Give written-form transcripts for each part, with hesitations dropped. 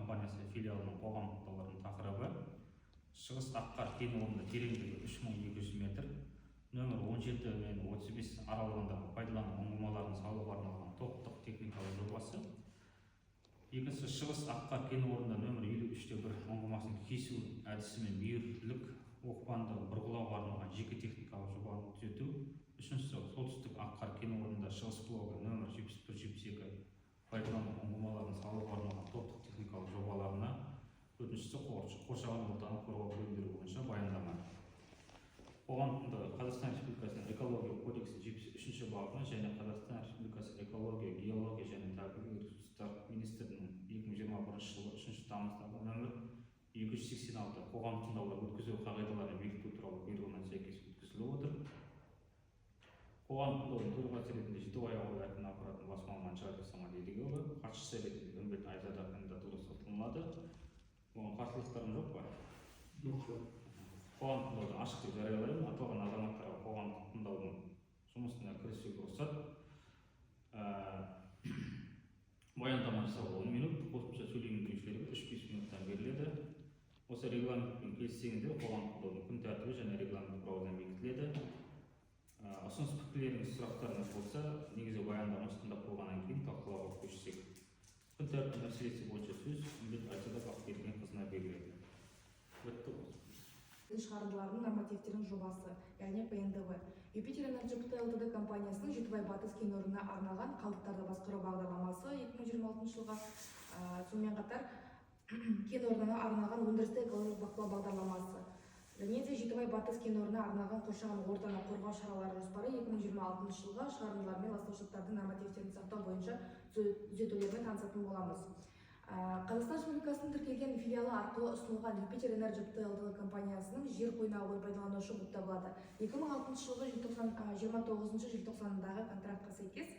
компаниясы филиалының қоғамдық тауардың тақырыбы Шығыс Аққар кен орнында тереңдігі 3200 метр, нөмір 17 мен 35 аралығындағы пайдалану ұңғымаларын салуға арналған топтық техникалық жобасы. Екіншісі Шығыс Аққар кен орнында нөмір 53-1 ұңғымасын кесу әдісімен бүйірлік оқпанды бұрғылауға арналған жеке техникалық жобаны түзету. Үшіншісі Солтүстік Аққар кен орнында Шығыс блогы нөмір 71-72 пайдалану ұңғымаларын салуға арналған топтық техникалық жобаларына. Төртіншісі қоршаған ортаны қорғау бөлімдері бойынша баяндама. Қоғамда Қазақстан Республикасының экология кодексінің 73-ші бабына және Қазақстан Республикасы экология, геология және табиғи ресурстар министрінің 2021 жылы 3 тамыздағы нөмір 286 қоғам тыңдаулар өткізу қағидаларын бекіту туралы бұйрығына сәйкес өткізіліп отыр. Қоғам тыңдаудың төрағасы ретінде Жетібай ауылы әкімінің аппаратының бас маманы Жарық Самалиеваға, хатшысы ретінде Үмбет Айзада кандидатурасы ұсынылады. Оған қарсылықтарың жоқ па? Жоқ. Қоғам тыңдаудың ашық деп жариялаймын. Аталған азаматтарға қоғамдық тыңдаудың жұмысына кірісуге рұқсат. Баяндама жасауға 10 минут, қосымша сөйлеу мүмкіншілігі 3-5 минуттан беріледі. Осы регламентпен келіссеңіздер, қоғамдық тыңдаудың күн тәртібі және регламент туралы бекітіледі. Ұсыныс пікірлеріңіз, сұрақтарыңыз болса, негізгі баяндаманы тыңдап болғаннан кейін талқылауға көшсек. Күн тәртібі мәселесі бойынша сөз Үмбет Айзада Бақберген қызына беріледі. Шығарындылардың нормативтерінің жобасы, яғни ПНДВ. Юпитер Энерджи Лтд компаниясының Жетібай батыс кен орнына арналған қалдықтарды басқару бағдарламасы 2026 жылға, сонымен қатар кен орнына арналған өндірісті экологиялық бақылау бағдарламасы. Және де Жетібай батыс кен орнына арналған қоршаған ортаны қорғау шаралары жоспары 2026 жылға шығарындылар мен ластаушылықтардың нормативтерін сақтау бойынша түзетулермен танысатын боламыз. Қазақстан Республикасының тіркелген филиалы арқылы ұсынылған Юпитер Энерджи Лтд компаниясының жер қойнауын пайдаланушы болып табылады. 2006 жылғы 29 желтоқсандағы контрактқа сәйкес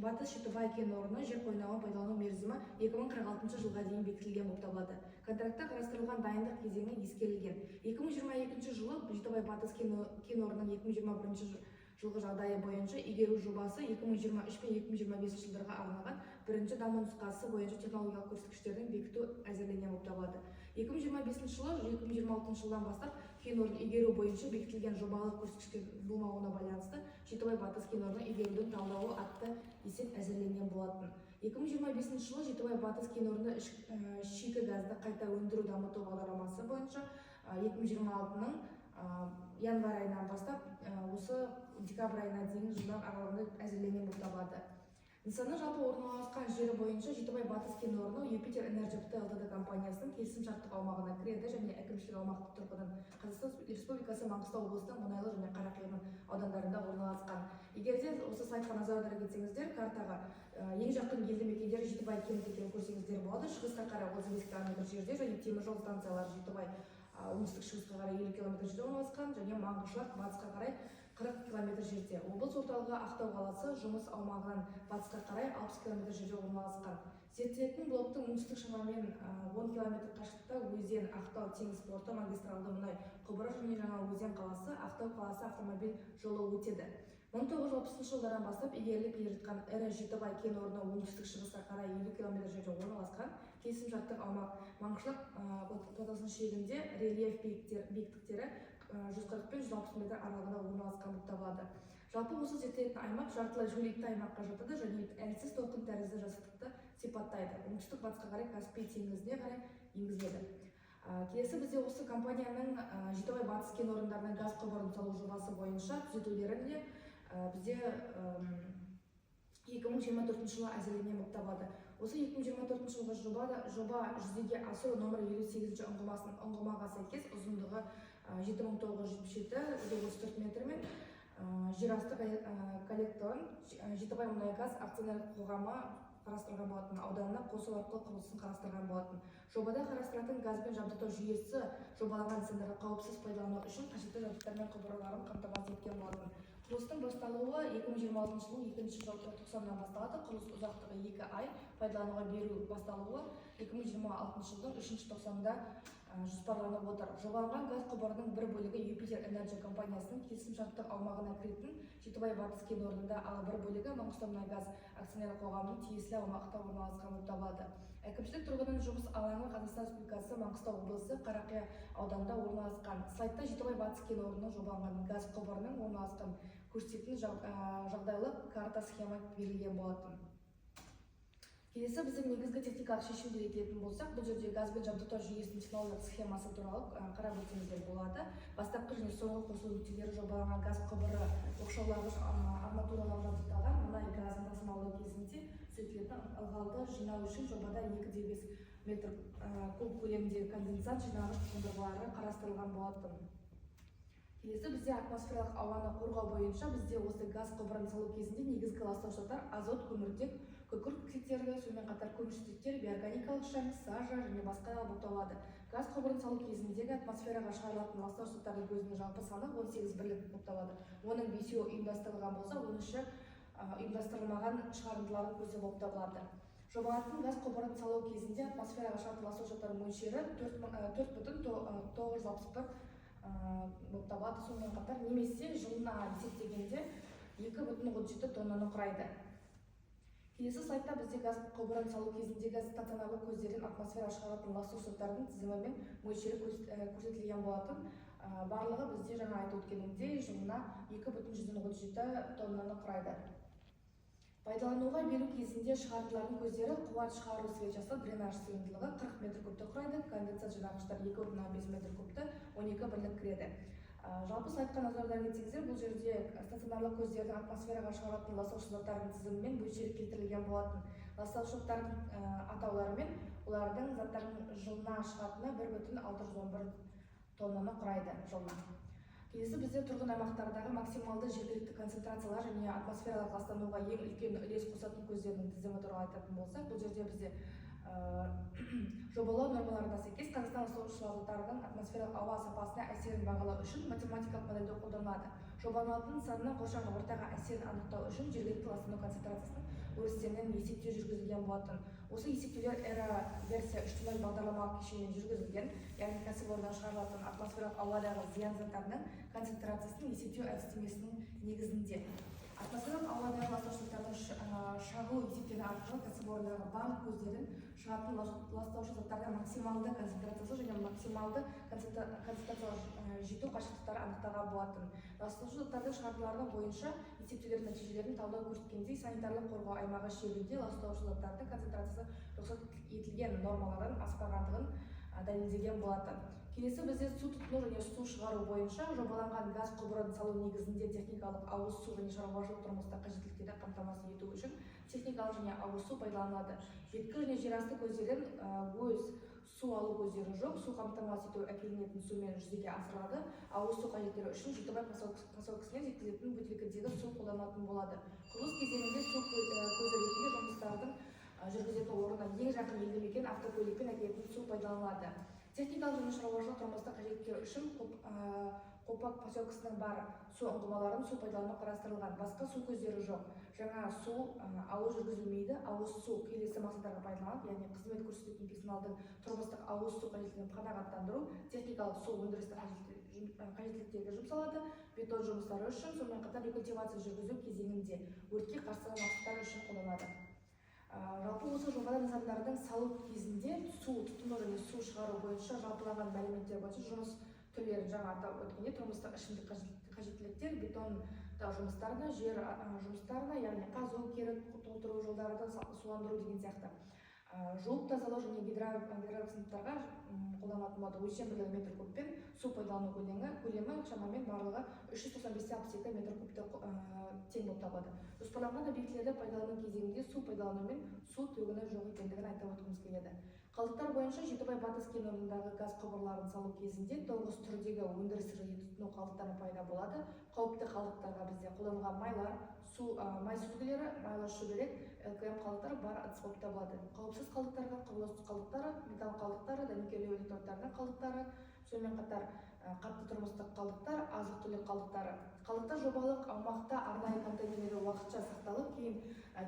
Батыс Жетібай кен орны жер қойнауын пайдалану мерзімі 2046 жылға дейін бекітілген болып табылады. Контрактта қарастырылған дайындық кезеңі ескерілген. 2022 жылы Жетібай батыс кен орнының 2021 жылғы жағдайы бойынша игеру жобасы 2023 пен 2025 жылдарға арналған бірінші даму нұсқасы бойынша технологиялық көрсеткіштердің бекіту әзірленген болып табылады. 2025 жылы 2026 жылдан бастап кен орнын игеру бойынша бекітілген жобалық көрсеткіштер болмауына байланысты Жетібай батыс кен орнын игерудің талдауы атты есеп әзірленген болатын. 2025 жылы Жетібай батыс кен орны шикі газды қайта өндіру дамыту бағдарламасы бойынша 2026-ның январь айынан бастап осы декабрь айына дейін жылдар аралығында әзірленген болып табылады. Нысанның жалпы орналасқан жері бойынша Жетібай батыс кен орны Юпитер Энерджи Лтд компаниясының келісім-шарттық аумағына кіреді және әкімшілік аумақтық тұрғыдан Қазақстан Республикасы Маңғыстау облысының Мұнайлы және Қарақиым аудандарында орналасқан. Егер де осы сайтқа назар аударып кетсеңіздер, картаға ең жақын елді мекендер Жетібай кентін көрсеңіздер болады. Шығысқа қарай 35 км жерде және теміржол станциялары Жетібай оңтүстік-шығысқа қарай 50 км жерде орналасқан және Маңғышлақ батысқа қарай 40 км жерде. Облыс орталығы Ақтау қаласы жұмыс аумағынан батысқа қарай 60 км жерде орналасқан. Зерттелетін блоктың оңтүстік шамамен 10 км қашықтықта Өзен Ақтау теңіз порты магистралды мұнай құбыры және Жаңа Өзен қаласы Ақтау қаласы автомобиль жолы өтеді. 1960 жылдардан бастап игеріліп келе жатқан ірі Жетібай кен орны оңтүстік-шығысқа қарай 50 км жерде орналасқан. Келісім-шарттық аумақ Маңғышлақ платосының шегінде рельеф биіктіктері 140 пен 160 метр аралығында орналасқан болып табылады. Жалпы осы зерттелетін аймақ жартылай жөлейтті аймаққа жатады және әлсіз толқын тәрізді жазықтықты сипаттайды. Оңтүстік батысқа қарай Каспий теңізіне қарай енгізіледі. Келесі бізде осы компанияның Жетібай батыс кен орындарының газ құбырын салу жобасы бойынша түзетулерінде бізде 2024 жылы әзірленген болып табылады. Осы 2024 жылғы жоба жүзеге асыру номер 58 ұңғымаға сәйкес ұзындығы 7977 34 метр мен жерасты коллекторын Жетібай мұнай-газ акционерлік қоғамы қарастырған болатын, ауданына қосу арқылы құрылысын қарастырған болатын. Жобада қарастыратын газбен жабдықтау жүйесі жобаланған нысандарға қауіпсіз пайдалану үшін қажетті жабдықтармен құбырларын қамтамасыз еткен болатын. Құрылыстың басталуы 2026 жылдың 2-ші желтоқсаннан басталады. Құрылыс ұзақтығы 2 ай, пайдалануға беру басталуы 2026 жылдың 3-ші тоқсанында жоспарланып отыр. Жобаланған газ құбырының бір бөлігі Юпитер Энерджи компаниясының келісімшарттық аумағына кіретін Жетібай батыс кен орнында, ал бір бөлігі Маңғыстаумұнайгаз акционерлік қоғамының тиесілі аумақта орналасқан болып табылады. Әкімшілік тұрғынның жұмыс алаңы Қазақстан Республикасы Маңғыстау облысы Қарақия ауданында орналасқан. Слайдта Жетібай батыс кен орнының жобаланған газ құбырының орналасқан көрсететін жағдайлық карта схема берілген болатын. Келесі біздің негізгі техникалық шешімдерге келетін болсақ, бұл жерде газбен жабдықтау жүйесінің технологиялық схемасы туралы қарап өтсеңіздер болады. Бастапқы және соңғы қосылу нүктелері жобаланған газ құбыры оқшаулағыш арматуралар жабдықталған. Мұнай газын тасымалдау кезінде түзетілетін ылғалды жинау үшін жобада 2,5 метр куб көлеміндегі конденсат жинағыш қондырғылары қарастырылған болатын. Келесі бізде атмосфералық ауаны қорғау бойынша бізде осы газ құбырын салу кезінде негізгі ластаушылар азот, көміртек, күкірт оксидтері, сонымен қатар көмірсутектер, биорганикалық шаң, сажа және басқа да болып табылады. Газ құбырын салу кезіндегі атмосфераға шығарылатын ластаушы заттардың көзінің жалпы саны 18 бірлік болып табылады. Оның 5-і ұйымдастырылған болса, 13-і ұйымдастырылмаған шығарындылардың көзі болып табылады. Жобаланатын газ құбырын салу кезінде атмосфераға шығатын ластаушы заттардың мөлшері 4,961 болып табылады. Сонымен қатар немесе жылына есептегенде 2,37 тоннаны құрайды. Келесі слайдта бізде газ құбырын салу кезіндегі стационарлы көздерден атмосфераға шығаратын ластаушы заттардың тізімі мен мөлшері көрсетілген болатын. Барлығы бізде жаңа айтып өткенімдей жылына 2,37 тоннаны құрайды. Пайдалануға беру кезінде шығарындылардың көздері қуат шығару свечасы дренаж сыйымдылығы 40 метр кубты құрайды, конденсат жинағыштар 2,5 метр кубты 12 бірлік кіреді. Жалпы слайдқа назардар етсеңіздер, бұл жерде стационарлы көздердің атмосфераға шығаратын ластаушы заттардың тізімімен мөлшері келтірілген болатын. Ластаушы заттардың атаулары мен олардың заттардың жылына шығатыны 1,611 тоннаны құрайды жылына. Келесі бізде тұрғын аймақтардағы максималды жергілікті концентрациялар және атмосфералық ластануға ең үлкен үлес қосатын көздердің тізімі туралы айтатын болсақ, бұл жерде бізде жобалау нормаларына сәйкес Қазақстан ластаушы заттарының атмосфералық ауа сапасына әсерін бағалау үшін математикалық модельдеу қолданылады. Жобаланатын нысанның қоршаған ортаға әсерін анықтау үшін жергілікті ластану концентрациясының өрістерінен есептеу жүргізілген болатын. Осы есептеулер версия 3.0 бағдарламалық кешенмен жүргізілген, яғни кәсіпорыннан шығарылатын атмосфералық ауадағы зиян заттарының концентрациясын есептеу әдістемесінің негізінде. Атмосфералық ауадағы ластаушы заттардың шағу есептері арқылы кәсіпорындағы барлық көздерін шығатын ластаушы заттардың максималды концентрациясы және максималды концентрациялық жету қашықтықтары анықталған болатын. Ластаушы заттардың шығарындылары бойынша есептеулердің нәтижелерін талдау көрсеткендей, санитарлық қорғау аймағы шегінде ластаушы заттардың концентрациясы рұқсат етілген нормалардан аспағандығын дәлелдеген болатын. Келесі бізде су тұтыну және су шығару бойынша жобаланған газ құбырын салу негізінде техникалық ауыз су және шаруашылық тұрмыстық қажеттіліктерді қамтамасыз ету үшін техникалық және ауыз су пайдаланылады. Беткі және жерасты көздерден өз су алу көздері жоқ, су қамтамасыз ету әкелінетін сумен жүзеге асырылады. Ауыз су қажеттері үшін Жетібай поселкесіне жеткізілетін бөтелкедегі су қолданылатын болады. Құрылыс кезеңінде су көзі ретінде жұмыстардың жүргізетін орнына ең жақын елді мекен автокөлікпен әкелетін су пайдаланылады. Техникалық және шаруашылық тұрмыстық қажеттіліктер үшін Қопак поселкесінің бар су ұңғымаларын су пайдалану қарастырылған. Басқа су көздері жоқ. Жаңа су алу жүргізілмейді. Ауыз су келесі мақсаттарға пайдаланылады, яғни қызмет көрсететін персоналдың тұрмыстық ауыз су қажеттілігін қанағаттандыру, техникалық су өндірістік қажеттіліктерге жұмсалады, бетон жұмыстары үшін, сонымен қатар рекультивация жүргізу кезеңінде өртке қарсы мақсаттар үшін қолданылады. Жалпы осы жобада нысандардың салу кезінде су тұтыну және су шығару бойынша жалпыланған мәліметтер бойынша жұмыс түрлерін жаңа атап өткенде тұрмыстық ішімдік қажеттіліктер, бетон жұмыстарына, жер жұмыстарына, яғни қазу, кері толтыру жолдарды суландыру деген сияқты. Жуып тазалау және гидравликалық сыныптарға қолданылатын болады. Өлшем метр кубпен су пайдалану көлемі шамамен барлығы 395-62 метр кубты тең болып табылады. Жоспарланған объектілерді пайдалану кезеңінде су пайдалану мен су төгіні жоқ екендігін айтып өткіміз келеді. Қалдықтар бойынша Жетібай батыс кен орнындағы газ құбырларын салу кезінде 9 түрдегі өндіріс және тұтыну қалдықтары пайда болады. Қауіпті қалдықтарға бізде қолданылған майлар, май сүзгілері, майлы шүберек, ЛКМ қалдықтары бар ыдыс болып табылады. Қауіпсіз қалдықтарға құрылыс қалдықтары, металл қалдықтары, дәнекерлеу электродтарының қалдықтары, сонымен қатар қатты тұрмыстық қалдықтар, азық-түлік қалдықтары. Қалдықтар жобалық аумақта арнайы контейнерде уақытша сақталып, кейін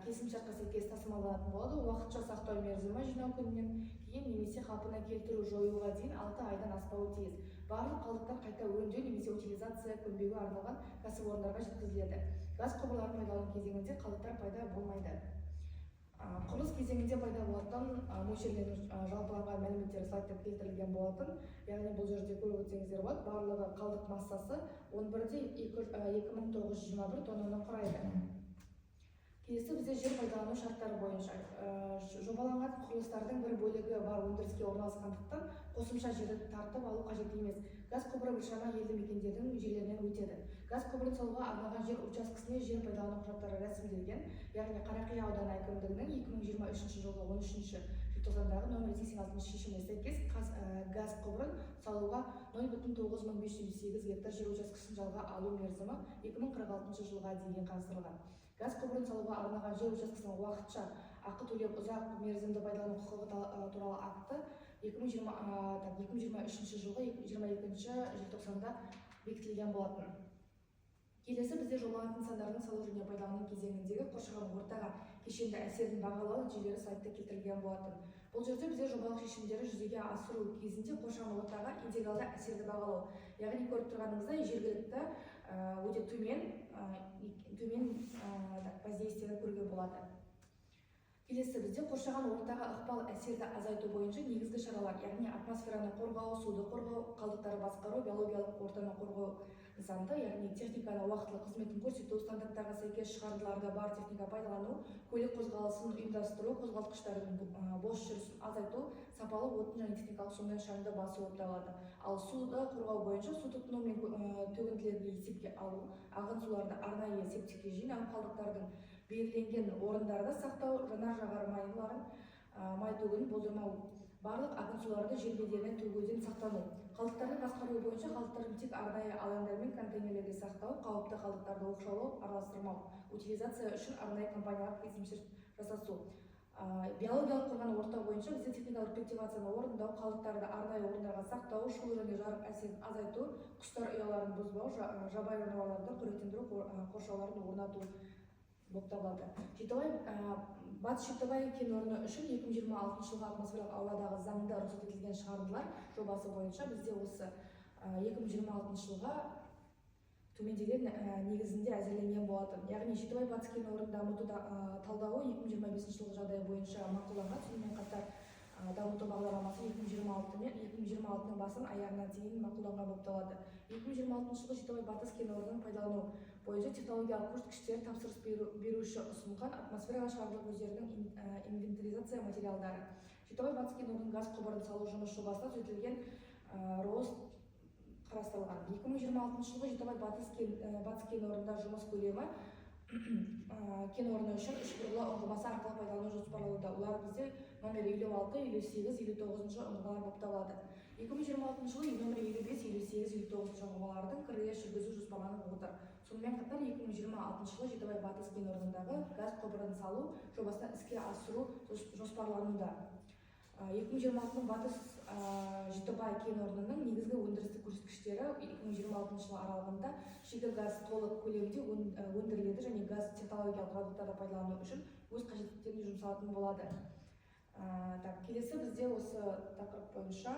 келісімшартқа сәйкес тасымалданатын болады. Уақытша сақтау мерзімі жинау күнінен кейін немесе қалпына келтіру жоюға дейін 6 айдан аспауы тиіс. Барлық қалдықтар қайта өңдеу немесе утилизация көнбеуге арналған кәсіпорындарға жеткізіледі. Газ құбырларын пайдалану кезеңінде қалдықтар пайда болмайды. Құрылыс кезеңінде пайда болатын мөлшерленген жалпыланған мәліметтер слайдта келтірілген болатын. Яғни бұл жерде көріп өтсеңіздер болады. Барлығы қалдық массасы 11,2921 тоннаны құрайды. Келесі бізде жер пайдалану шарттары бойынша жобаланған құрылыстардың бір бөлігі бар өндіріске орналасқандықтан қосымша жерді тартып алу қажет емес. Газ құбыры біршама елді мекендердің жерлерінен өтеді. Газ құбырын салуға арналған жер учаскесіне жер пайдалану құжаттары рәсімделген. Яғни Қарақия ауданы әкімдігінің 2023 жылғы 13 желтоқсандағы нөмірі 86 шешіміне сәйкес газ құбырын салуға 0,9508 гектар жер учаскесін жалға алу мерзімі 2046 жылға дейін қарастырылған. Газ құбырын салуға арналған жер учаскесінің уақытша ақы төлеп ұзақ мерзімді пайдалану құқығы туралы акті 2023 жылғы 22 желтоқсанда бекітілген болатын. Келесі бізде жобаланған нысандардың салу және пайдалану кезеңіндегі қоршаған ортаға кешенді әсерін бағалау нәтижелері сайтта келтірілген болатын. Бұл жерде бізде жобалық шешімдері жүзеге асыру кезінде қоршаған ортаға интегралды әсерді бағалау. Яғни көріп тұрғаныңыздай жергілікті өте төмен воздействиені көруге болады. Келесі бізде қоршаған ортаға ықпал әсерді азайту бойынша негізгі шаралар, яғни атмосфераны қорғау, суды қорғау, қалдықтарды басқару, биологиялық ортаны қорғау нысанды, яғни техниканы уақытылы қызметін көрсету, стандарттарға сәйкес шығарындыларда бар техника пайдалану, көлік қозғалысын ұйымдастыру, қозғалтқыштардың бос жүрісін азайту, сапалы отын және техникалық сумен шаңды басу болып табылады. Ал суды қорғау бойынша су тұтыну мен төгінділерді есепке алу, ағын суларды арнайы септикке жинау, қалдықтардың белгіленген орындарда сақтау, жанар-жағар май төгін болдырмау, барлық ағын суларды жер бедерінен төгуден сақтану, қалдықтарды басқару бойынша қалдықтардың тек арнайы алаңдар мен контейнерлерде сақтау, қауіпті қалдықтарды оқшаулау, араластырмау, утилизация үшін арнайы компанияға келісімшарт жасасу. Биологиялық қорғану орта бойынша бізде техникалық культивацияны орындау, қалдықтарды арнайы орындарға сақтау, шу және жарық әсерін азайту, құстар ұяларын бұзбау, жабайы жануарларды қоректендіру қоршауларын орнату болып табылады. Батыс Жетібай кен орны үшін 2026 жылғы атмосфералық ауадағы заңда рұқсат етілген шығарындылар жобасы бойынша бізде осы 2026 жылға төмендеген негізінде әзірленген болатын. Яғни Жетібай батыс кен орнын дамыту талдауы 2025 жылғы жағдай бойынша мақұлданған, сонымен қатар дамыту бағдарламасы 2026-ның басын аяғына дейін мақұлданған болып табылады. 2026 жылғы Жетібай батыс кен орнын пайдалану бойынша технологиялық көрсеткіштер тапсырыс беруші ұсынған атмосфераға шығарындылар көздерінің инвентаризация материалдары. Жетібай батыс кен орнының газ құбырын салу жұмыс жобасына түзетілген рост қарастырылған. 2026 жылғы Жетібай батыс кен орнында жұмыс көлемі кен орны үшін 3 бұрғылау ұңғымасы арқылы пайдалану жоспарлануда. Олар бізде номер 56, 58, 59 ұңғымалар болып табылады. 2026 жылы номер 55, 58, 59 ұңғымалардың кіргіш жүргізу жоспарланып отыр. Сонымен қатар 2026 жылы Жетібай батыс кен орнындағы газ құбырын салу жобасына іске асыру жоспарлануда. 2026 батыс Жетібай кен орнының негізгі өндірістік көрсеткіштері 2026 жылы аралығында шикі газ толық көлемде өндіріледі және газ технологиялық жабдықтарды пайдалану үшін өз қажеттіліктеріне жұмсалатын болады. Келесі бізде осы тақырып бойынша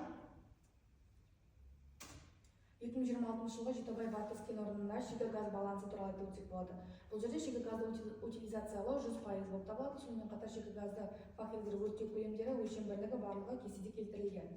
2026 жылғы Жетібай батыс кен орнында шикі газ балансы туралы айтып өтсек болады. Бұл жерде шикі газды утилизациялау 100% болып табылады. Сонымен қатар шикі газды факелдер өртеу көлемдері өлшем бірлігі барлығы кестеде келтірілген.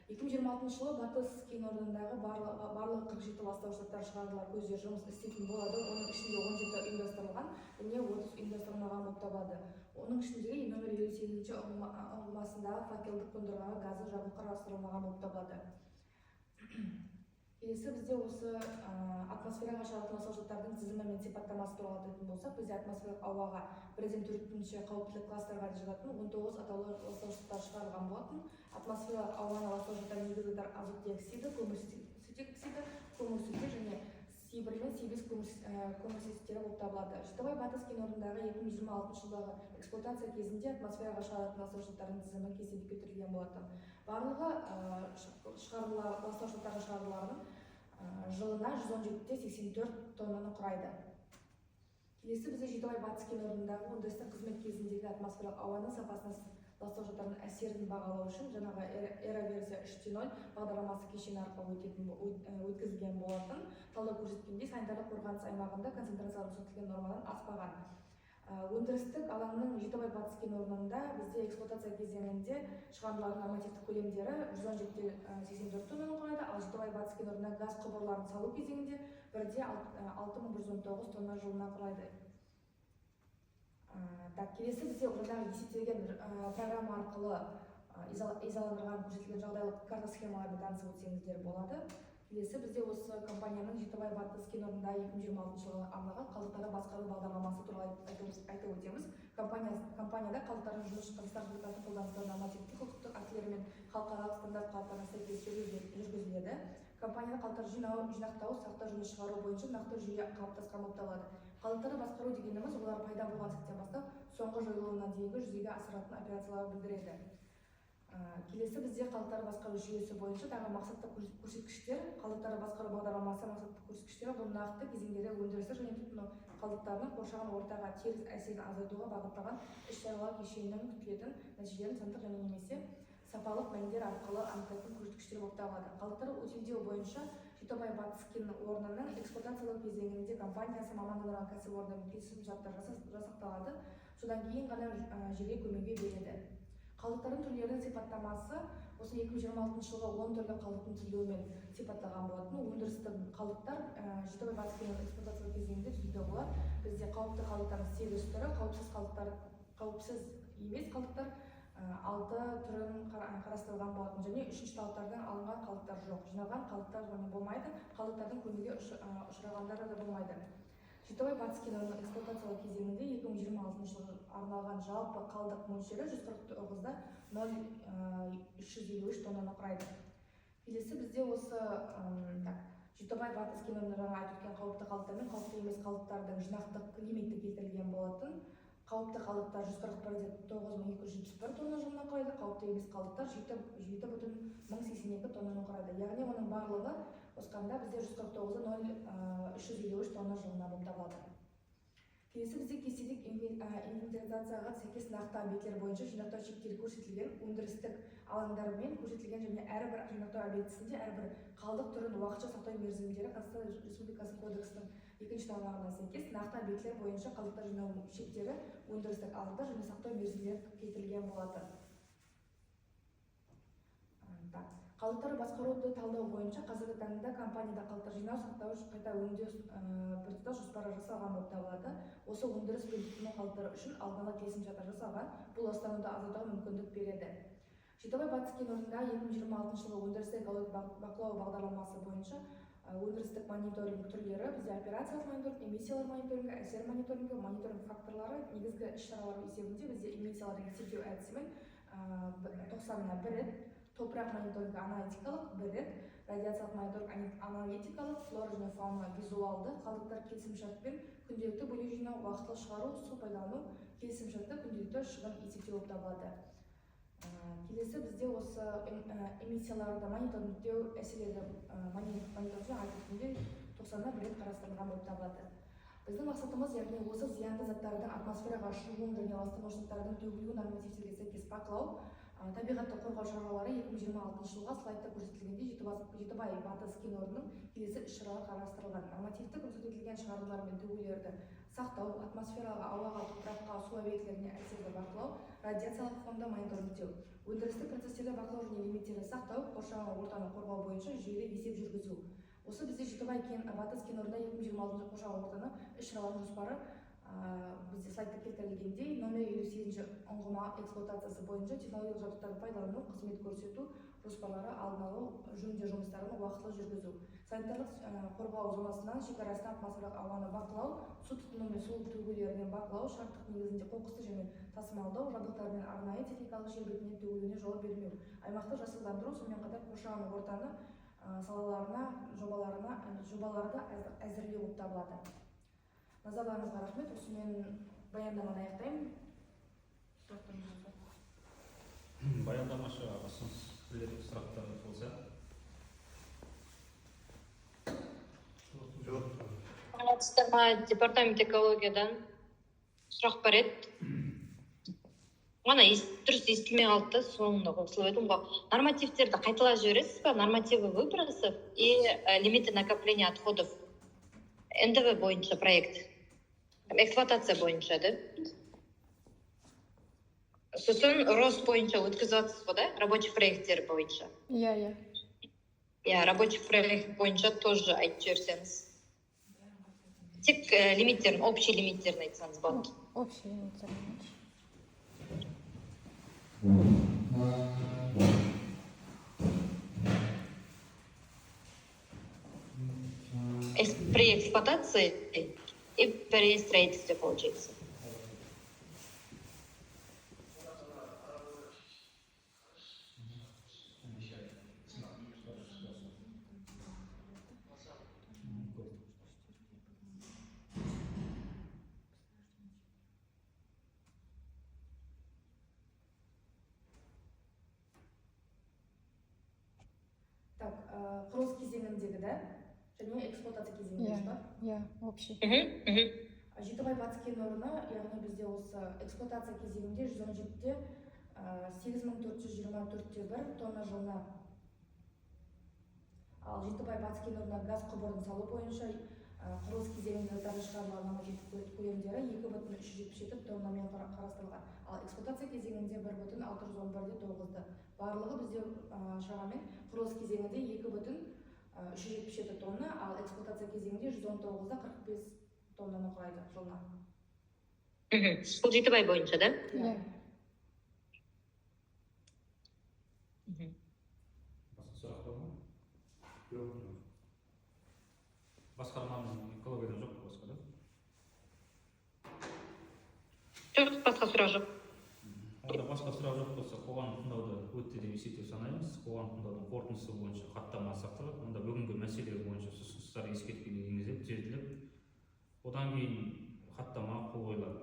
2026 жылы батыс кен орнындағы барлығы 47 ластауыш заттар шығарындылар көздер жұмыс істейтін болады. Оның ішінде 17 ұйымдастырылған және 30 ұйымдастырылмаған болып табылады. Оның ішіндегі номер 58 ұңғымасындағы факелдік қондырғыға газы жабдық қарастырылмаған болып табылады. Келесі бізде осы атмосфераға шығатын ластауыш заттардың тізімі мен сипаттамасы туралы айтатын болсақ, бізде атмосфералық ауаға 1-ден 4-ші қауіптілік кластарға жататын 19 атаулы ластауыш заттар шығарылған болатын. Атмосфералық ауаны ластауыш заттар негізгі азот диоксиді, көмірсутек оксиді, көмірсутек және С1 мен С5 көмірсіздіктері болып табылады. Жітібай батыс кен орнындағы 2026 жылдағы эксплуатация кезінде атмосфераға шығаратын ластауыштардың тізімі кестеде келтірілген болатын. Барлығы ластауыштардың шығарындыларының жылына 117,84 тоннаны құрайды. Келесі бізде Жітібай батыс кен орнындағы өндірістік қызмет кезіндегі атмосфералық ауаның сапасына ластауыштардың әсерін бағалау үшін жаңағы эра версия 3.0 бағдарламасы кешені арқылы өткізілген болатын. Талдау көрсеткендей, санитарлық қорғаныс аймағында концентрациялары көрсетілген нормадан аспаған. Өндірістік алаңның Жітібай батыс кен орнында бізде эксплуатация кезеңінде шығарындылардың нормативтік көлемдері 117,84 тоннаны құрайды, ал Жітібай батыс кен орнында газ құбырларын салу кезеңінде 6119 тонна жылына құрайды. Келесі бізде одағы есептелген программа арқылы изаландырған көрсетілген жағдайлық карта схемаларды танысып өтсеңіздер болады. Келесі бізде осы компанияның Жітібай батыс кен орнында 2026 жылға арналған қалдықтарды басқару бағдарламасы туралы айтып өтеміз. Компанияда қалдықтардың жұмыс шығарыстар жүйкасын қолданыстағы нормативтік құқықтық актілері мен халықаралық стандарт талаптарына сәйкес жүргізіледі. Компанияда қалдықтар жинақтау, сақтау және шығару бойынша нақты жүйе қалыптасқан болып табылады. Қалдықтарды басқару дегеніміз олар пайда болған сәттен бастап соңғы жойылуына дейінгі жүзеге асыратын операцияларды білдіреді. Келесі бізде қалдықтарды басқару жүйесі бойынша тағы мақсатты көрсеткіштер. Қалдықтарды басқару бағдарламасы мақсатты көрсеткіштері бұл нақты кезеңдерде өндірістік және тұтыну қалдықтарының қоршаған ортаға теріс әсерін азайтуға бағытталған іс-шаралар кешенінің күтілетін нәтижелерін сандық және немесе сапалық мәндер арқылы анықтайтын көрсеткіштер болып табылады. Қалдықтарды өтемдеу бойынша Жітібай батыс кен орнының эксплуатациялау кезеңінде компаниясы мамандандырылған кәсіпорындармен келісім-шарттар жасақталады. Содан кейін ғана жерге көмегі береді. Қалдықтардың түрлерінің сипаттамасы осы 2026 жылғы 10 түрлі қалдықтың түрлеуімен сипатталған болатын. Өндірістік қалдықтар Жітібай батыс кен орнының эксплуатациялау кезеңінде түрлеуге болады. Бізде қауіпті қалдықтардың 8 түрі, қауіпсіз емес қалдықтар 6 түрін қарастырылған болатын және 3-ші талаптардан алынған қалдықтар жоқ. Жиналған қалдықтар болмайды, қалдықтардың көмуге ұшырағандары да болмайды. Жітібай батыс кен орнының эксплуатациялау кезеңінде 2026 жылға арналған жалпы қалдық мөлшері 149-да 0,353 тоннаны құрайды. Келесі бізде осы Жітібай батыс кен орнында айтып өткен қауіпті қалдықтар мен қауіпті емес қалдықтардың жинақтық лимиті келтірілген болатын. Қауіпті қалдықтар 149,271 тонна жылына құрайды, қауіпті емес қалдықтар 7,1082 тоннаны құрайды. Яғни оның барлығы қосқанда бізде 149,353 тонна жылына болып табылады. Келесі бізде кестелік инвентаризацияға сәйкес нақты объекттер бойынша жинақтау шектері көрсетілген өндірістік алаңдармен көрсетілген және әрбір жинақтау объектісінде әрбір қалдық түрін уақытша сақтау мерзімдері Қазақстан Республикасы кодексінің 2-ші тармағына сәйкес нақты объектілер бойынша қалдықтар жинау шектері өндірістік алаңдар және сақтау мерзімдері келтірілген болады. Қалдықтарды басқаруды талдау бойынша қазіргі таңда компанияда қалдықтар жинау, сақтау, қайта өңдеу біртұтас жоспары жасалған болып табылады. Осы өндіріс пен тұтыну қалдықтары үшін алдын ала келісім-шарттар жасалған. Бұл ластануды азайтуға мүмкіндік береді. Жітібай батыс кен орнында 2026 жылғы өндірістік экологиялық бақылау бағдарламасы бойынша өндірістік мониторинг түрлері бізде операциялық мониторинг, эмиссиялар мониторингі, әсер мониторингі, мониторинг факторлары негізгі іс-шаралар есебінде бізде эмиссияларды есептеу әдісімен 90-на 1 рет, топырақ мониторингі аналитикалық 1 рет, радиациялық мониторинг аналитикалық, флора және фауна визуалды, қалдықтар келісім-шартпен күнделікті бөлек жинау, уақытылы шығару, су пайдалану, келісім-шартта күнделікті шығын есептеу болып табылады. Келесі бізде осы эмиссияларды мониторингтеу әсерлерді мониторингтеу айтқандай 90-на 1 рет қарастырылған болып табылады. Біздің мақсатымыз яғни осы зиянды заттардың атмосфераға шығуын және ластауыш заттардың төгілуін нормативтерге сәйкес бақылау, табиғатты қорғау шаралары 2026 жылға слайдта көрсетілгендей Жітібай батыс кен орнының келесі іс-шаралар қарастырылған. Нормативті көрсетілген шығарындылар мен төгулерді сақтау, атмосфераға, ауаға, топыраққа, су объектілеріне әсерді бақылау, радиациялық фонды мониторингтеу, өндірістік процестерді бақылау және лимиттерді сақтау, қоршаған ортаны қорғау бойынша жүйелі есеп жүргізу. Осы бізде Жітібай батыс кен орнында 2026 қоршаған ортаны іс-шаралар жоспары бізде слайдта келтірілгендей номер 58-ші ұңғыма эксплуатациясы бойынша технологиялық жабдықтарды пайдалану, қызмет көрсету жоспарлары алдын алу жөнінде жұмыстарын уақытылы жүргізу, санитарлық қорғау зонасынан шекарасына атмосфералық ауаны бақылау, су тұтыну мен су төгулерінен бақылау, шарттық негізінде қоқысты және тасымалдау, жабдықтармен арнайы техникалық жер бетіне төгілуіне жол бермеу, аймақты жасылдандыру, сонымен қатар қоршаған ортаны салаларына жобаларды әзірлеу болып табылады. Назарларыңызға рахмет. Осымен баяндаманы аяқтаймын. Баяндамашыға ұсыныс пікірлер сұрақтар болса. Саламатсыздарма, департамент экологиядан сұрақ бар еді. Мана дұрыс естілмей қалды, соңында қосылып едім ғой. Нормативтерді қайталап жібересіз ба? Нормативы выбросов и лимиты накопления отходов. НДВ бойынша проект. Эксплуатация бойынша, да? Сосын РОС бойынша өткізіп жатсыз ғой, да? Рабочий проекттер бойынша. Иә. Я рабочий проект бойынша тоже айтып жіберсеңіз. Тек лимиттерін, общий лимиттерін айтсаңыз болады. Общий лимиттер. При эксплуатации и при строительстве получается. Так, құрылыс кезеңіндегі, да? Және эксплуатация кезеңінде бар? Иә, общий. Жетібай батыс кен орны, яғни бізде осы эксплуатация кезеңінде 117-те 8424-1 тонна жылына. Ал Жетібай батыс кен орнына газ құбырын салу бойынша құрылыс кезеңінде заттарды шығарылған нормативтік көлемдері 2,377 тоннамен қарастырылған. Ал эксплуатация кезеңінде 1,611-9-ды. Барлығы бізде шамамен құрылыс кезеңінде 2,377 тонна, ал эксплуатация кезеңінде 119-да 45 тоннаны құрайды жылына. Бұл Жетібай бойынша, да? Иә. Басқа сұрақ бар ма? Жоқ. Басқарманың экологиядан жоқ басқа, да? Жоқ, басқа сұрақ жоқ. Онда басқа сұрақ жоқ болса, қоғамдық тыңдауды өтті деп есептеп санаймыз. Қоғамдық тыңдаудың қорытындысы бойынша хаттама сақталып, онда бүгінгі мәселе бойынша ұсыныстар ескертпеге енгізіліп, түзетіліп, одан кейін хаттама қол қойылады.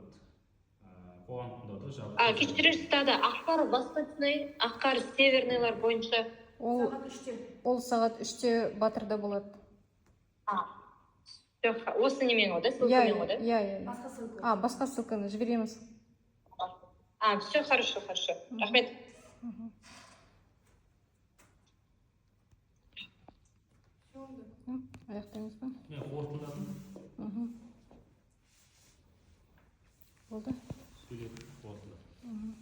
Қоғамдық тыңдауды жабық. Кешірерсіз, тағы Аққар Восточный, Аққар Северныйлар бойынша. Сағат 3-те. Ол сағат 3-те Батырда болады. Жоқ, осы немен ғой, да? Ссылкамен ғой, да? Иә. Басқа ссылка. Басқа ссылканы жібереміз. Все, хорошо. Рахмет. Аяқтаймыз ба? Мен қорытындыладым. Болды. Сөйлеп қорытындыладым.